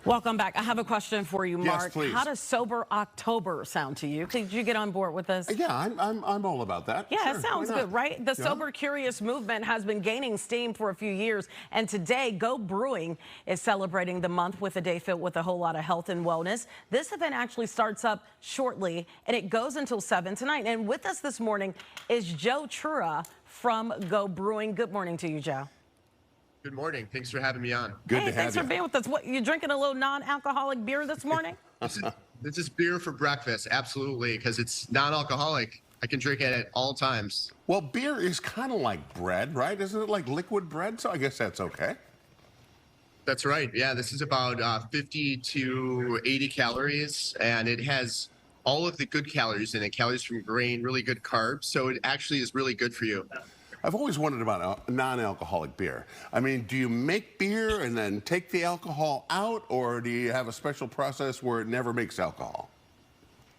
Welcome back. I have a question for you, Mark. Yes, please. How does Sober October sound to you? Could you get on board with this? Yeah, I'm all about that. Yeah, Sure, it sounds good, right? The Sober Curious movement has been gaining steam for a few years, and today Go Brewing is celebrating the month with a day filled with a whole lot of health and wellness. This event actually starts up shortly, and it goes until 7 tonight. And with us this morning is Chura from Go Brewing. Good morning to you, Joe. Good morning. Thanks for having me on. Good to have Thanks you. for being with us. What, you drinking a little non-alcoholic beer this morning? This is beer for breakfast, absolutely, because it's non-alcoholic. I can drink it at all times. Well, beer is kind of like bread, right? Isn't it like liquid bread? So I guess that's okay. That's right. Yeah, this is about 50 to 80 calories, and it has all of the good calories in it, calories from grain, really good carbs. So it actually is really good for you. I've always wondered about non-alcoholic beer. I mean, do you make beer and then take the alcohol out, or do you have a special process where it never makes alcohol?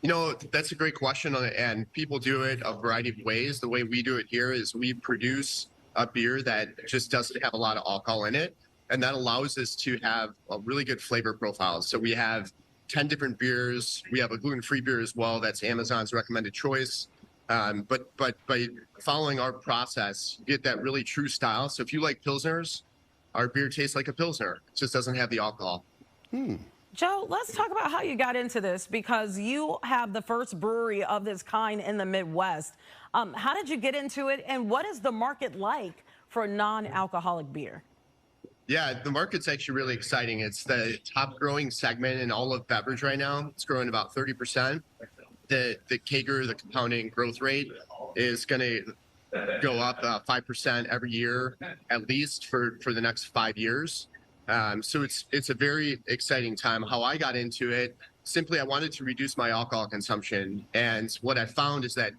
You know, that's a great question, and people do it a variety of ways. The way we do it here is we produce a beer that just doesn't have a lot of alcohol in it, and that allows us to have a really good flavor profile. So we have 10 different beers. We have a gluten-free beer as well. That's Amazon's recommended choice. But by following our process, you get that really true style. So if you like Pilsners, our beer tastes like a Pilsner. It just doesn't have the alcohol. Joe, let's talk about how you got into this, because you have the first brewery of this kind in the Midwest. How did you get into it, and what is the market like for non-alcoholic beer? Yeah, the market's actually really exciting. It's the top growing segment in all of beverage right now. It's growing about 30%. The CAGR, the compounding growth rate, is going to go up 5% every year, at least for the next 5 years. So it's a very exciting time. How I got into it, simply I wanted to reduce my alcohol consumption. And what I found is that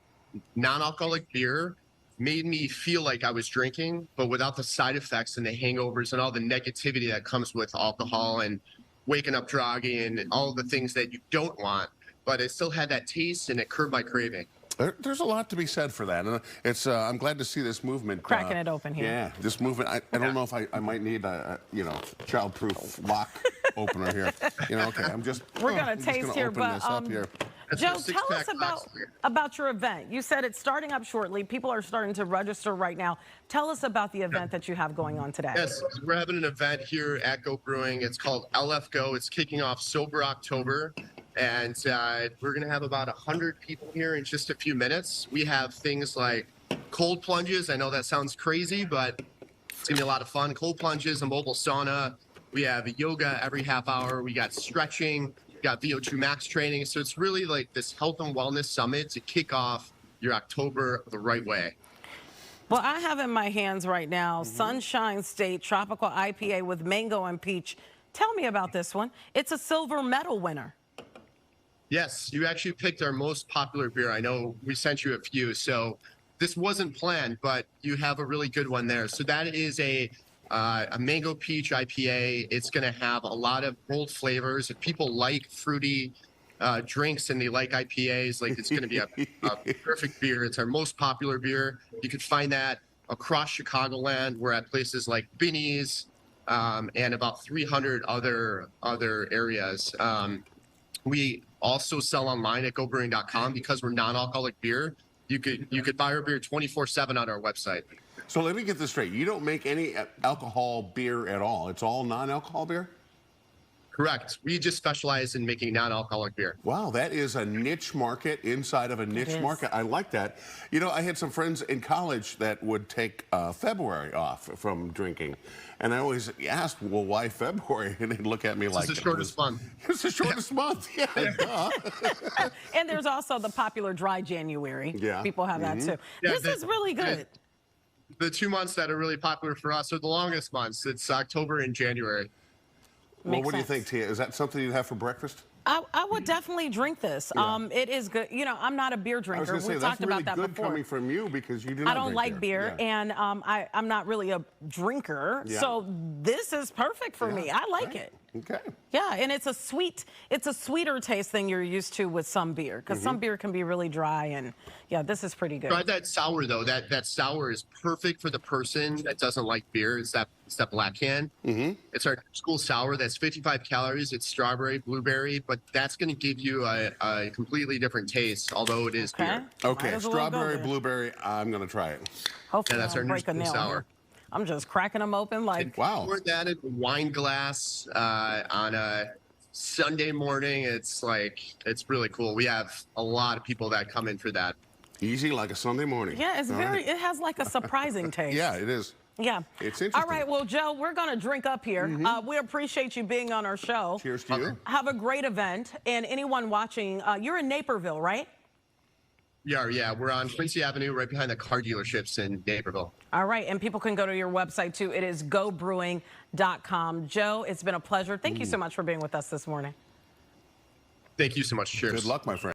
non-alcoholic beer made me feel like I was drinking, but without the side effects and the hangovers and all the negativity that comes with alcohol and waking up groggy and all the things that you don't want. But it still had that taste, and it curbed my craving. There's a lot to be said for that, and it's I'm glad to see this movement Cracking it open here. Yeah, this movement. I don't know if I might need a child-proof lock opener here. Okay, I'm just. We're gonna taste here, but Joe, That's tell us about your event. You said it's starting up shortly. People are starting to register right now. Tell us about the event that you have going on today. Yes, we're having an event here at Go Brewing. It's called LF Go. It's kicking off Sober October. And we're going to have about 100 people here in just a few minutes. We have things like cold plunges. I know that sounds crazy, but it's going to be a lot of fun. Cold plunges, a mobile sauna. We have yoga every half hour. We got stretching. We got VO2 max training. So it's really like this health and wellness summit to kick off your October the right way. Well, I have in my hands right now Sunshine State Tropical IPA with mango and peach. Tell me about this one. It's a silver medal winner. Yes, you actually picked our most popular beer. I know we sent you a few, so this wasn't planned, but you have a really good one there. So that is a mango peach IPA. It's going to have a lot of bold flavors. If people like fruity drinks and they like IPAs, like it's going to be a perfect beer. It's our most popular beer. You could find that across Chicagoland. We're at places like Binny's and about 300 other areas. We also sell online at gobrewing.com. Because we're non-alcoholic beer. You could buy our beer 24/7 on our website. So let me get this straight. You don't make any alcohol beer at all. It's all non-alcohol beer? Correct. We just specialize in making non-alcoholic beer. Wow, that is a niche market inside of a niche market. I like that. I had some friends in college that would take February off from drinking. And I always asked, well, why February? And they'd look at me like... It's the shortest month. It's the shortest month, yeah. And there's also the popular dry January. Yeah. People have that too. Yeah, this is really good. The 2 months that are really popular for us are the longest months. It's October and January. Well, what do you think, Tia? Is that something you'd have for breakfast? I would definitely drink this. Yeah. It is good. You know, I'm not a beer I was drinker. going to say, We that's talked really about that good before. coming from you because you do I not don't drink like beer, Yeah. and I'm not really a drinker. Yeah. So this is perfect for me. I like Right. it. Okay. Yeah, and it's a sweeter taste than you're used to with some beer, because some beer can be really dry, and yeah, this is pretty good. Try that sour though. That sour is perfect for the person that doesn't like beer. It's that black can. It's our school sour. That's 55 calories. It's strawberry, blueberry, but that's going to give you a completely different taste. Although it is beer. Okay. Might as well go Strawberry, there. blueberry. I'm going to try it. Hopefully, Yeah, that's I our don't new break a school nail sour. here. I'm just cracking them open like. Wow. Pour that in a wine glass on a Sunday morning. It's really cool. We have a lot of people that come in for that. Easy like a Sunday morning. Yeah, it's All very. right. It has like a surprising taste. Yeah, it is. Yeah. It's interesting. All right, well, Joe, we're going to drink up here. We appreciate you being on our show. Cheers to you. Have a great event. And anyone watching, you're in Naperville, right? Yeah. We're on Quincy Avenue, right behind the car dealerships in Naperville. All right, and people can go to your website, too. It is gobrewing.com. Joe, it's been a pleasure. Thank you so much for being with us this morning. Thank you so much. Cheers. Good luck, my friend.